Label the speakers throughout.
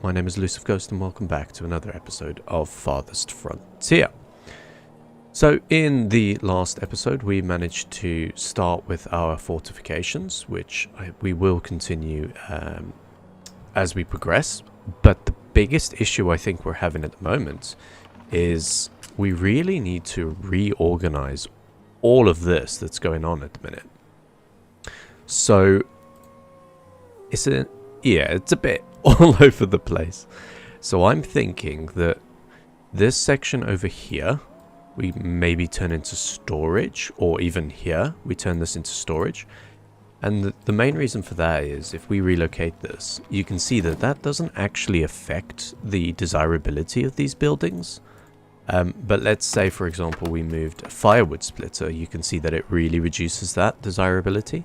Speaker 1: my name is ElusiveGhost and welcome back to another episode of Farthest Frontier. So in the last episode we managed to start with our fortifications, which we will continue as we progress, but the biggest issue I think we're having at the moment is we really need to reorganize all of this that's going on at the minute. So it's a bit all over the place. So I'm thinking that this section over here we maybe turn into storage, or even here we turn this into storage. And the main reason for that is if we relocate this, you can see that that doesn't actually affect the desirability of these buildings. But let's say, for example, we moved a firewood splitter, you can see that it really reduces that desirability.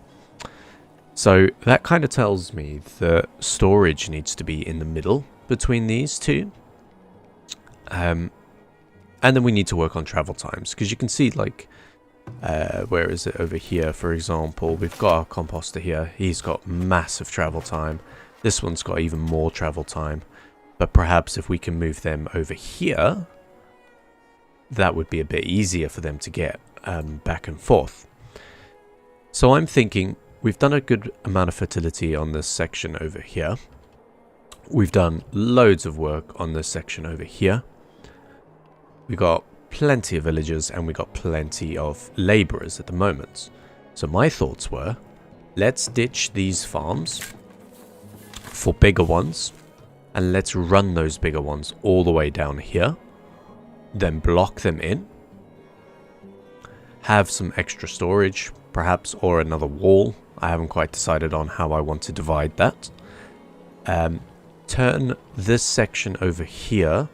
Speaker 1: So that kind of tells me that storage needs to be in the middle between these two. And then we need to work on travel times, because you can see, like, where is it over here, for example, we've got our composter here. He's got massive travel time. This one's got even more travel time. But perhaps if we can move them over here, that would be a bit easier for them to get back and forth. So I'm thinking we've done a good amount of fertility on this section over here. We've done loads of work on this section over here. We got plenty of villagers and we got plenty of laborers at the moment. So my thoughts were, let's ditch these farms for bigger ones, and let's run those bigger ones all the way down here, then block them in, have some extra storage perhaps, or another wall. I haven't quite decided on how I want to divide that. Turn this section over here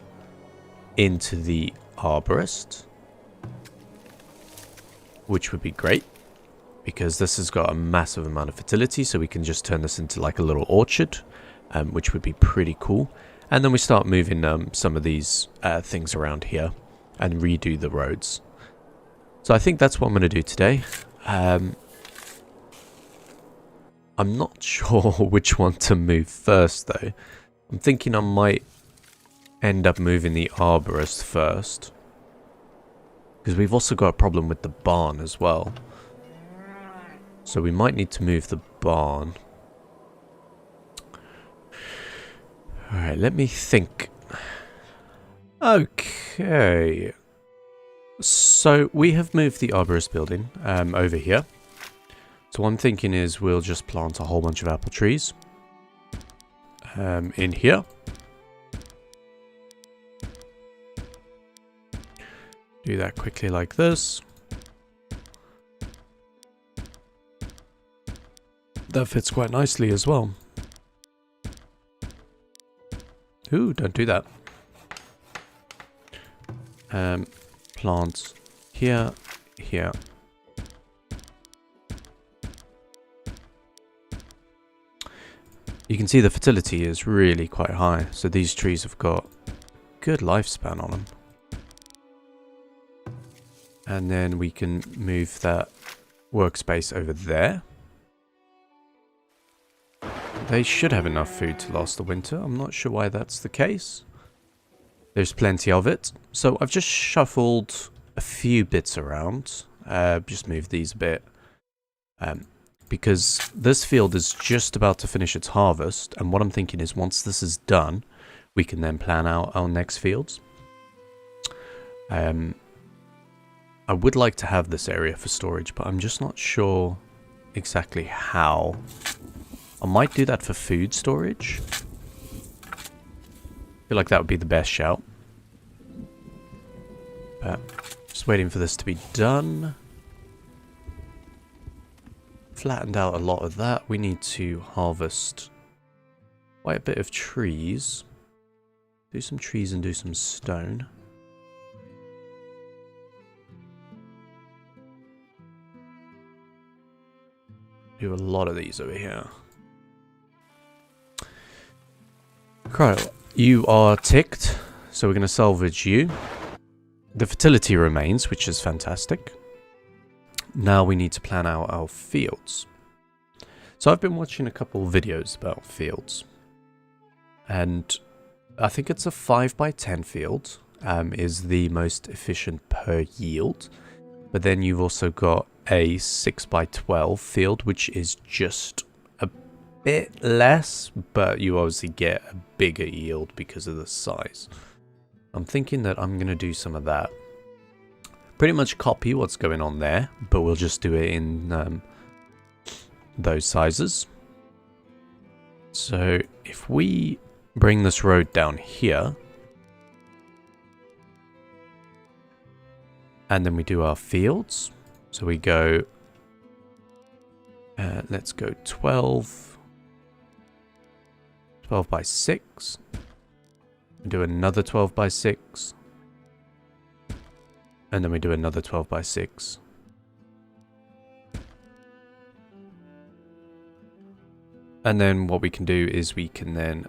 Speaker 1: into the arborist, which would be great because this has got a massive amount of fertility, so we can just turn this into like a little orchard, which would be pretty cool. And then we start moving some of these things around here and redo the roads. So I think that's what I'm going to do today. I'm not sure which one to move first though. I'm thinking I might end up moving the arborist first, because we've also got a problem with the barn as well. So we might need to move the barn. Alright, let me think. Okay. So we have moved the arborist building over here. So what I'm thinking is we'll just plant a whole bunch of apple trees in here. Do that quickly like this. That fits quite nicely as well. Ooh, don't do that. Plant here, here. You can see the fertility is really quite high, so these trees have got good lifespan on them. And then we can move that workspace over there. They should have enough food to last the winter. I'm not sure why that's the case. There's plenty of it. So I've just shuffled a few bits around. Just moved these a bit. Because this field is just about to finish its harvest. And what I'm thinking is once this is done, we can then plan out our next fields. I would like to have this area for storage, but I'm just not sure exactly how. I might do that for food storage. I feel like that would be the best shout. But just waiting for this to be done. Flattened out a lot of that. We need to harvest quite a bit of trees. Do some trees and do some stone. Do a lot of these over here. Right, you are ticked, so we're going to salvage you. The fertility remains, which is fantastic. Now we need to plan out our fields. So I've been watching a couple of videos about fields. And I think it's a 5x10 field is the most efficient per yield. But then you've also got a 6x12 field, which is just a bit less, but you obviously get a bigger yield because of the size. I'm thinking that I'm going to do some of that. Pretty much copy what's going on there, but we'll just do it in those sizes. So if we bring this road down here, and then we do our fields. So we go, let's go 12 by 6. We do another 12 by 6. And then we do another 12 by 6. And then what we can do is we can then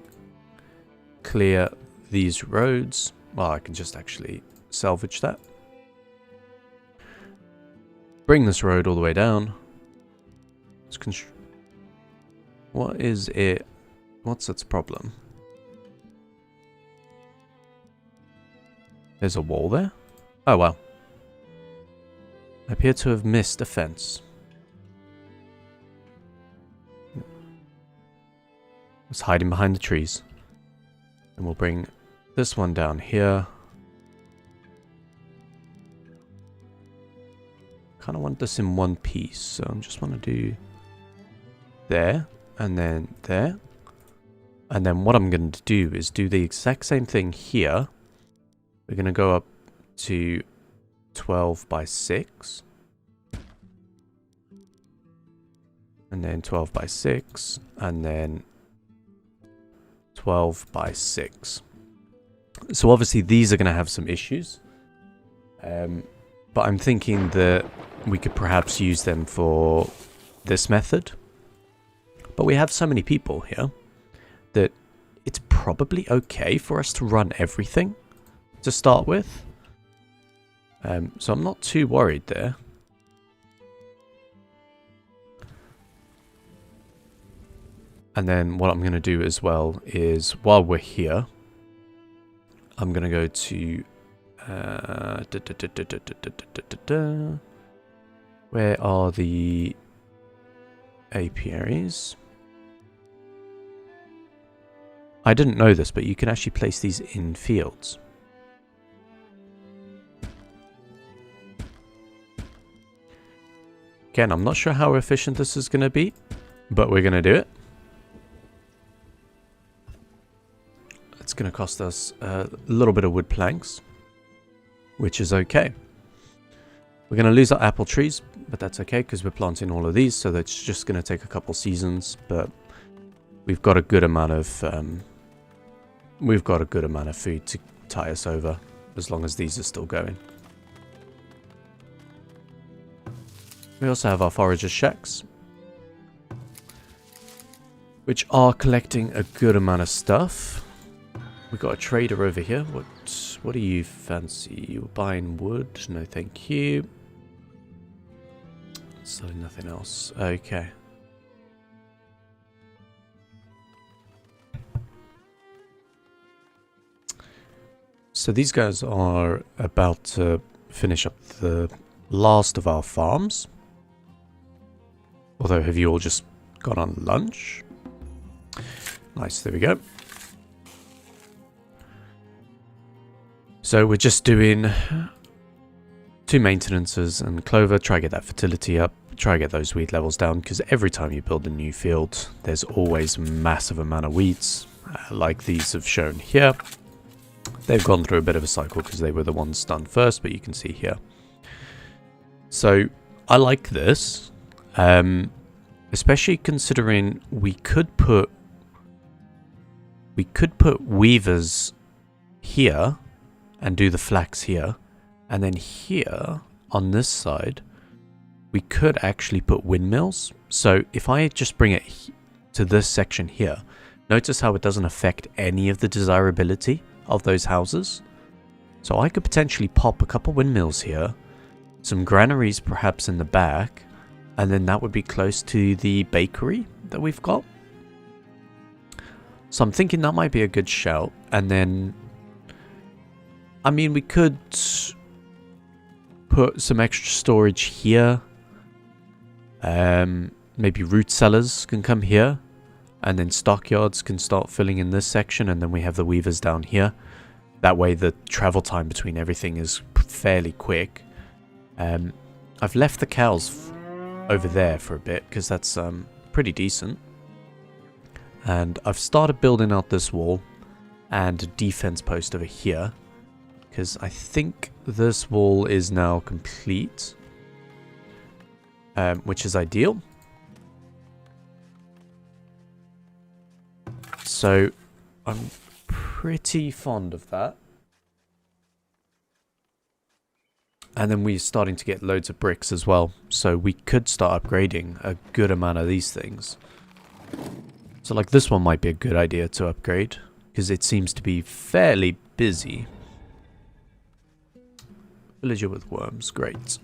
Speaker 1: clear these roads. Well, I can just actually salvage that. Bring this road all the way down. What is it? What's its problem? There's a wall there? Oh, well. I appear to have missed a fence. It's hiding behind the trees. And we'll bring this one down here. Kind of want this in one piece, so I just want to do there and then there. And then what I'm going to do is do the exact same thing here. We're going to go up to 12 by 6. And then 12 by 6. And then 12 by 6. So obviously these are going to have some issues. But I'm thinking that we could perhaps use them for this method. But we have so many people here that it's probably okay for us to run everything to start with. So I'm not too worried there. And then what I'm going to do as well is, while we're here, I'm going to go to... where are the apiaries? I didn't know this, but you can actually place these in fields. Again, I'm not sure how efficient this is going to be, but we're going to do it. It's going to cost us a little bit of wood planks, which is okay. We're going to lose our apple trees, but that's okay because we're planting all of these, so that's just going to take a couple seasons. But we've got a good amount of food to tie us over as long as these are still going. We also have our forager shacks, which are collecting a good amount of stuff. We've got a trader over here. What do you fancy? You're buying wood? No, thank you. Selling nothing else. Okay. So these guys are about to finish up the last of our farms. Although, have you all just gone on lunch? Nice, there we go. So we're just doing 2 maintenances and clover, try to get that fertility up, try to get those weed levels down, because every time you build a new field, there's always a massive amount of weeds, like these have shown here. They've gone through a bit of a cycle because they were the ones done first, but you can see here. So I like this, especially considering we could put weavers here and do the flax here, and then here on this side we could actually put windmills. So if I just bring it to this section here, notice how it doesn't affect any of the desirability of those houses. So I could potentially pop a couple windmills here, some granaries perhaps in the back, and then that would be close to the bakery that we've got. So I'm thinking that might be a good shout. And then, I mean, we could put some extra storage here. Maybe root cellars can come here. And then stockyards can start filling in this section. And then we have the weavers down here. That way the travel time between everything is fairly quick. I've left the cows over there for a bit because that's pretty decent. And I've started building out this wall and a defense post over here, because I think this wall is now complete, which is ideal. So I'm pretty fond of that. And then we're starting to get loads of bricks as well, so we could start upgrading a good amount of these things. So like this one might be a good idea to upgrade, because it seems to be fairly busy. Villager with worms, great.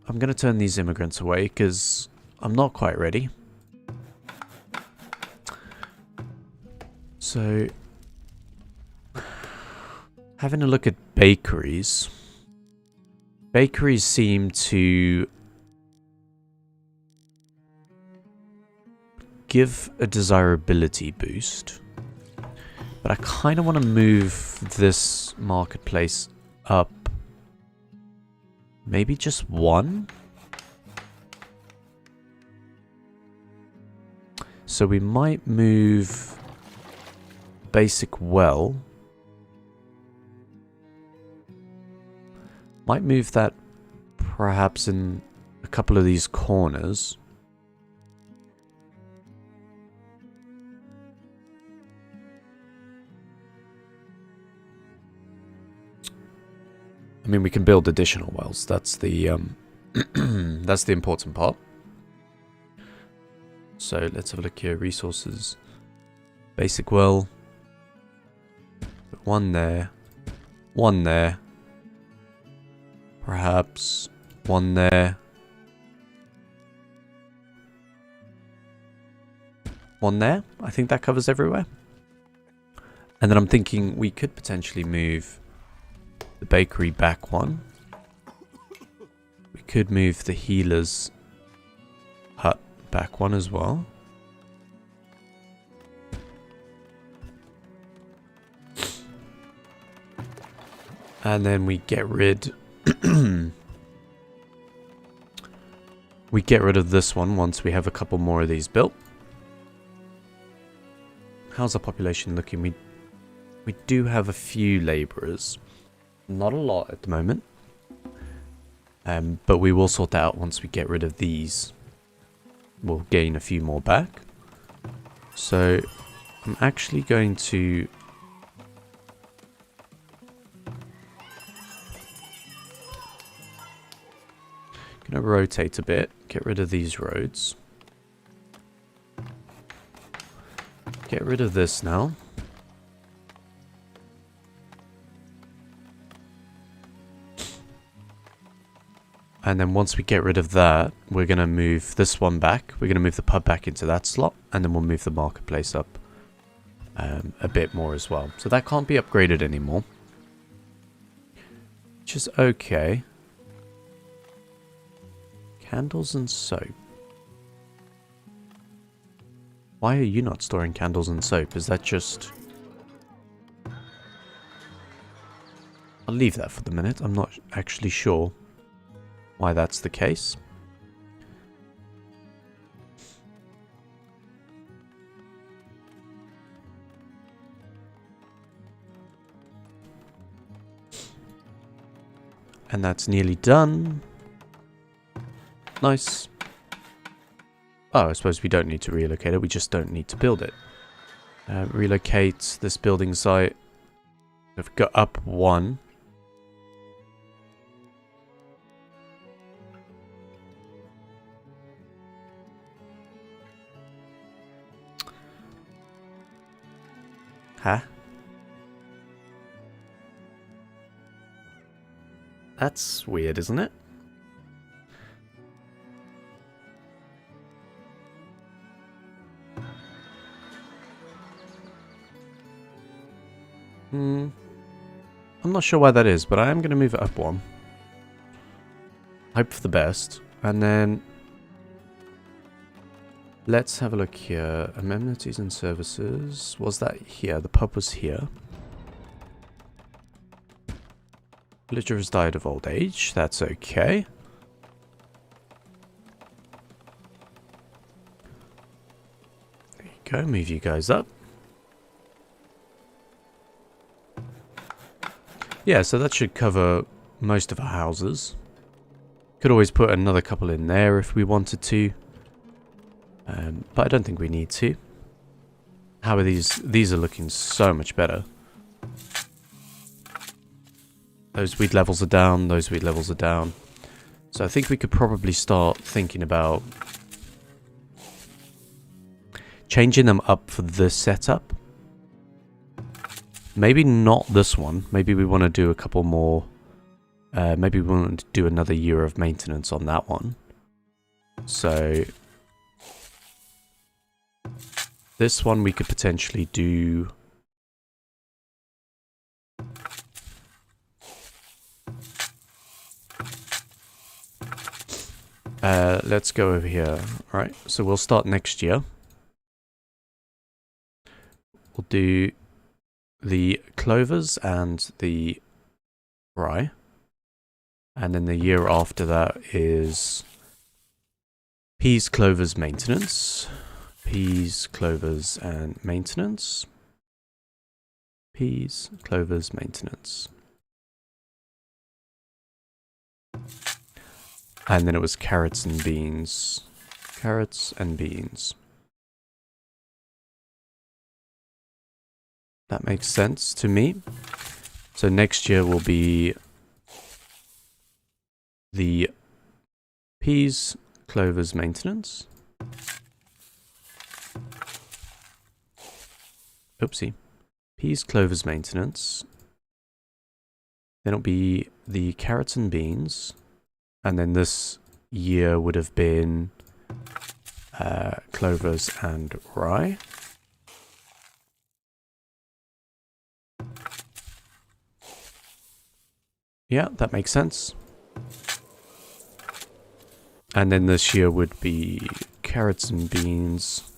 Speaker 1: I'm going to turn these immigrants away, because I'm not quite ready. So, having a look at bakeries. Bakeries seem to give a desirability boost. But I kind of want to move this marketplace up. Maybe just one? So we might move basic well. Might move that perhaps in a couple of these corners. I mean, we can build additional wells. That's the that's the important part. So let's have a look here. Resources, basic well. One there, one there. Perhaps one there. One there. I think that covers everywhere. And then I'm thinking we could potentially move the bakery back one. We could move the healer's hut back one as well. And then we get rid we get rid of this one once we have a couple more of these built. How's our population looking? We do have a few laborers. Not a lot at the moment. But we will sort that out once we get rid of these. We'll gain a few more back. So I'm actually going to rotate a bit, get rid of these roads. Get rid of this now. And then once we get rid of that, we're going to move this one back. We're going to move the pub back into that slot. And then we'll move the marketplace up a bit more as well. So that can't be upgraded anymore. Which is okay. Candles and soap. Why are you not storing candles and soap? Is that just... I'll leave that for the minute. I'm not actually sure why that's the case. And that's nearly done. Nice. Oh, I suppose we don't need to relocate it. We just don't need to build it. Relocate this building site. We've got up one. Huh? That's weird, isn't it? I'm not sure why that is, but I am going to move it up one. Hope for the best. And then let's have a look here. Amenities and services. Was that here? The pub was here. Villager has died of old age. That's okay. There you go. Move you guys up. Yeah, so that should cover most of our houses. Could always put another couple in there if we wanted to. But I don't think we need to. How are these? These are looking so much better. Those weed levels are down, those weed levels are down. So I think we could probably start thinking about changing them up for this setup. Maybe not this one. Maybe we want to do a couple more. Maybe we want to do another year of maintenance on that one. So this one we could potentially do. Let's go over here. Alright, so we'll start next year. We'll do the clovers and the rye. And then the year after that is peas, clovers, maintenance. Peas, clovers, and maintenance. Peas, clovers, maintenance. And then it was carrots and beans. Carrots and beans. That makes sense to me. So next year will be the peas, clovers, maintenance. Oopsie. Peas, clovers, maintenance. Then it'll be the carrots and beans. And then this year would have been clovers and rye. Yeah, that makes sense. And then this year would be carrots and beans.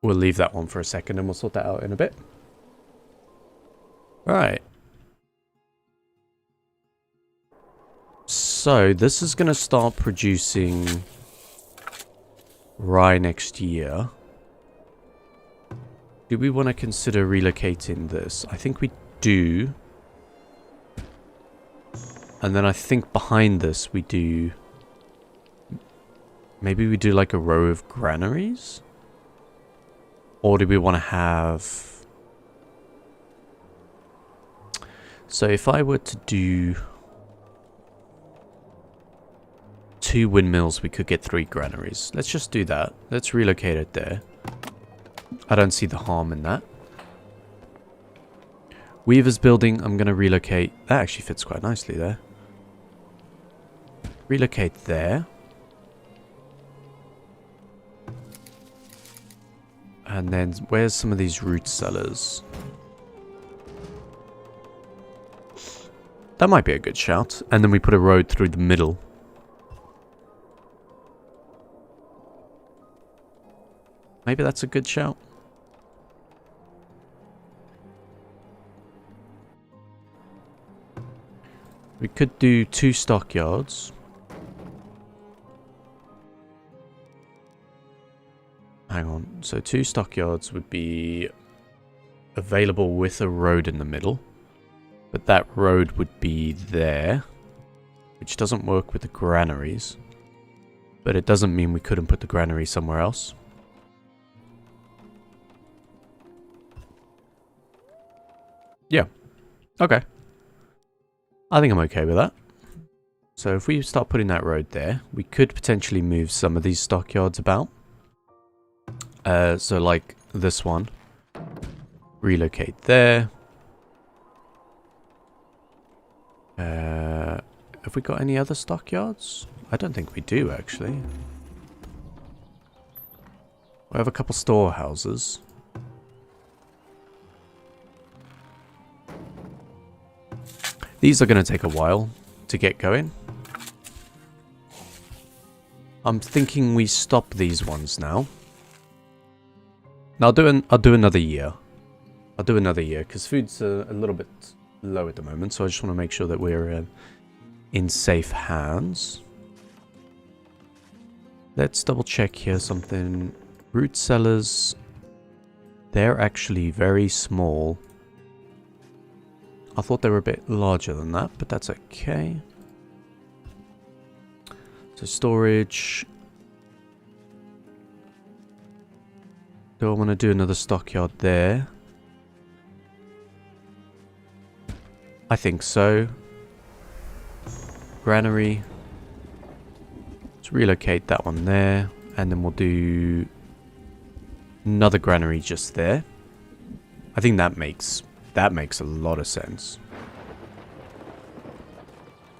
Speaker 1: We'll leave that one for a second and we'll sort that out in a bit. Alright. So this is going to start producing rye next year. Do we want to consider relocating this? I think we do. And then I think behind this we do... Maybe we do like a row of granaries? Or do we want to have... So if I were to do 2 windmills, we could get 3 granaries. Let's just do that. Let's relocate it there. I don't see the harm in that. Weaver's building, I'm going to relocate. That actually fits quite nicely there. Relocate there. And then where's some of these root cellars? That might be a good shout. And then we put a road through the middle. Maybe that's a good shout. We could do 2 stockyards. Hang on. So 2 stockyards would be available with a road in the middle. But that road would be there. Which doesn't work with the granaries. But it doesn't mean we couldn't put the granary somewhere else. Yeah. Okay. I think I'm okay with that. So if we start putting that road there, we could potentially move some of these stockyards about. So like this one. Relocate there. Have we got any other stockyards? I don't think we do, actually. We have a couple storehouses. These are going to take a while to get going. I'm thinking we stop these ones now. Now I'll do another year. I'll do another year because food's a little bit low at the moment, so I just want to make sure that we're in safe hands. Let's double check here something. Root cellars, they're actually very small. I thought they were a bit larger than that, but that's okay. So storage. Do I want to do another stockyard there? I think so. Granary. Let's relocate that one there. And then we'll do another granary just there. I think that makes a lot of sense.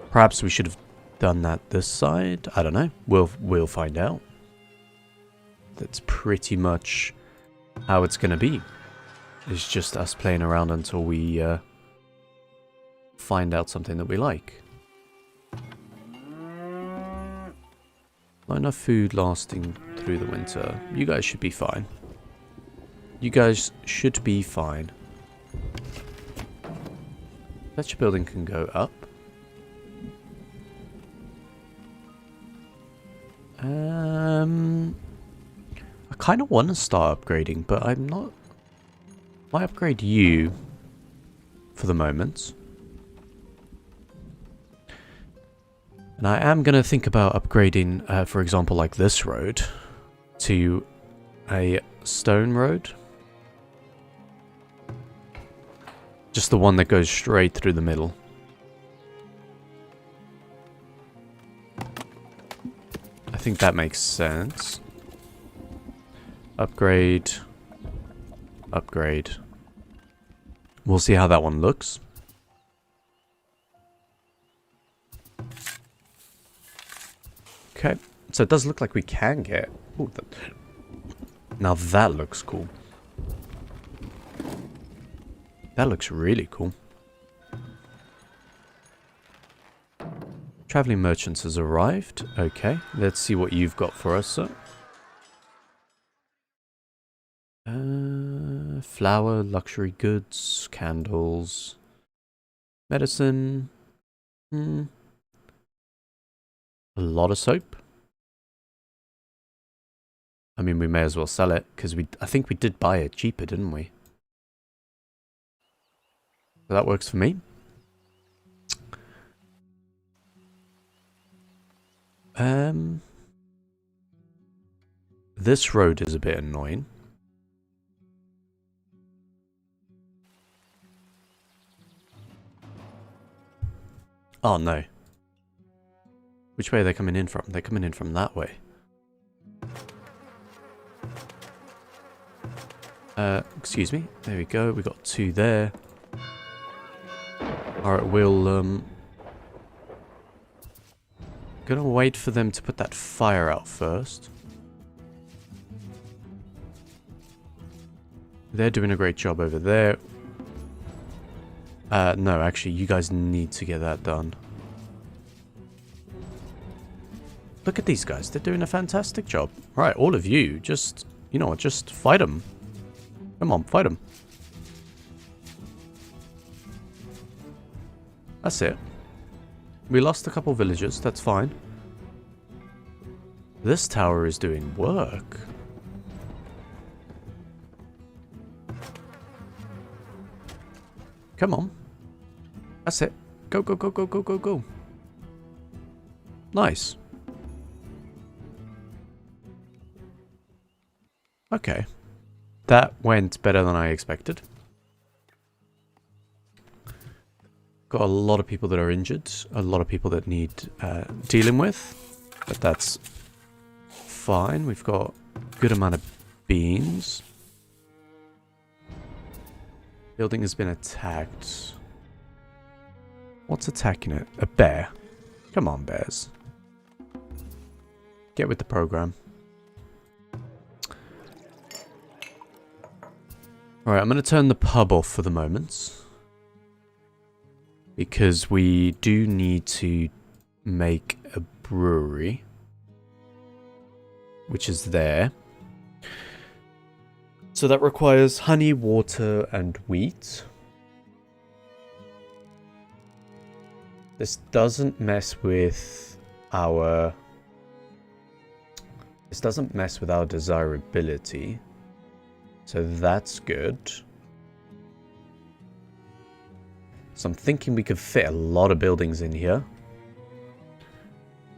Speaker 1: Perhaps we should have done that this side. I don't know. We'll find out. That's pretty much how it's gonna be. It's just us playing around until we find out something that we like. Not enough food lasting through the winter. You guys should be fine. You guys should be fine. Fletcher building can go up. I kind of want to start upgrading, but I'm not. I upgrade you for the moment. And I am going to think about upgrading, for example, like this road to a stone road. Just the one that goes straight through the middle. I think that makes sense. Upgrade. Upgrade. We'll see how that one looks. Okay. So it does look like we can get... Ooh, now that looks cool. That looks really cool. Traveling merchants has arrived. Okay, let's see what you've got for us, sir. Flour, luxury goods, candles, medicine. A lot of soap. I mean, we may as well sell it because I think we did buy it cheaper, didn't we? So that works for me. This road is a bit annoying. Oh no. Which way are they coming in from? They're coming in from that way. Excuse me. There we go. We got two there. Alright, we'll, gonna wait for them to put that fire out first. They're doing a great job over there. No, actually, you guys need to get that done. Look at these guys. They're doing a fantastic job. Alright, all of you, just, you know what, just fight them. Come on, fight them. That's it. We lost a couple villagers, that's fine. This tower is doing work. Come on. That's it. Go, go, go, go, go, go, go. Nice. Okay. That went better than I expected. Got a lot of people that are injured. A lot of people that need dealing with. But that's fine. We've got a good amount of beans. Building has been attacked. What's attacking it? A bear. Come on, bears. Get with the program. Alright, I'm going to turn the pub off for the moment. because we do need to make a brewery, which is there. So that requires honey, water, and wheat. This doesn't mess with our... This doesn't mess with our desirability. So that's good. So I'm thinking we could fit a lot of buildings in here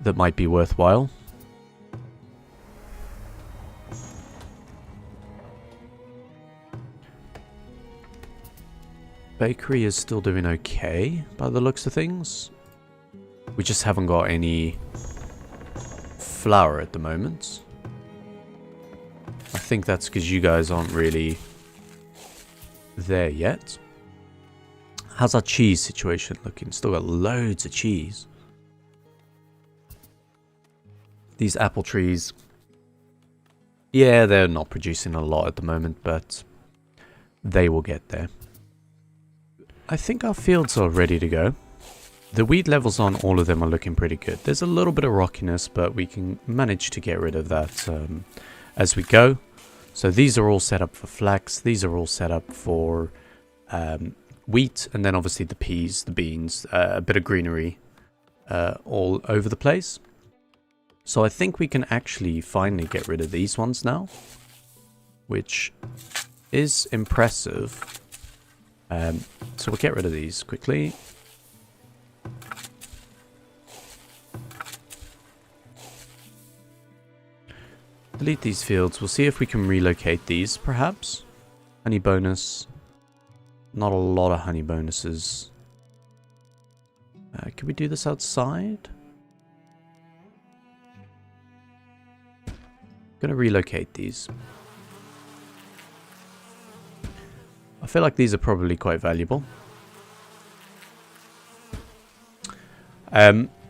Speaker 1: that might be worthwhile. Bakery is still doing okay by the looks of things. We just haven't got any flour at the moment. I think that's because you guys aren't really there yet. How's our cheese situation looking? Still got loads of cheese. These apple trees, yeah, they're not producing a lot at the moment, but they will get there. I think our fields are ready to go. The weed levels on all of them are looking pretty good. There's a little bit of rockiness, but we can manage to get rid of that as we go. So these are all set up for flax. These are all set up for wheat, and then obviously the peas, the beans, a bit of greenery all over the place. So I think we can actually finally get rid of these ones now, which is impressive. So we'll get rid of these quickly. Delete these fields. We'll see if we can relocate these, perhaps. Honey bonus. Not a lot of honey bonuses. Can we do this outside? Gonna relocate these. I feel like these are probably quite valuable.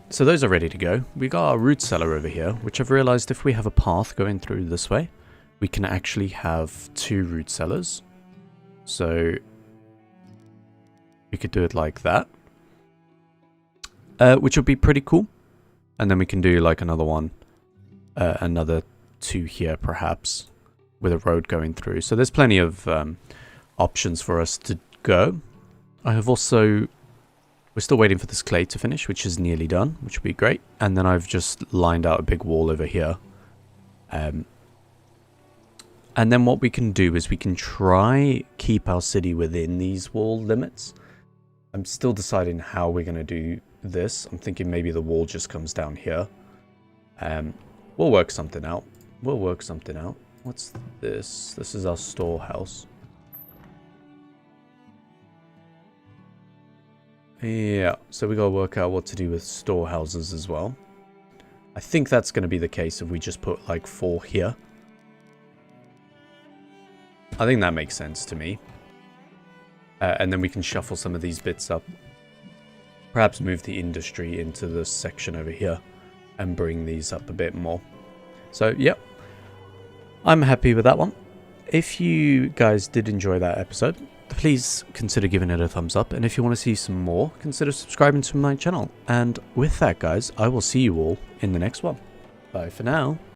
Speaker 1: So those are ready to go. We got our root cellar over here, which I've realized if we have a path going through this way, we can actually have 2 root cellars. So we could do it like that, which would be pretty cool. And then we can do like another one, another 2 here perhaps, with a road going through. So there's plenty of options for us to go. I have also... We're still waiting for this clay to finish, which is nearly done, which would be great. And then I've just lined out a big wall over here. And then what we can do is we can try keep our city within these wall limits. I'm still deciding how we're going to do this. I'm thinking maybe the wall just comes down here. We'll work something out. We'll work something out. What's this? This is our storehouse. Yeah, so we gotta work out what to do with storehouses as well. I think that's gonna be the case if we just put like 4 here. I think that makes sense to me. And then we can shuffle some of these bits up. Perhaps move the industry into this section over here and bring these up a bit more. So, yep. I'm happy with that one. If you guys did enjoy that episode, please consider giving it a thumbs up, and if you want to see some more, consider subscribing to my channel. And with that, guys, I will see you all in the next one. Bye for now.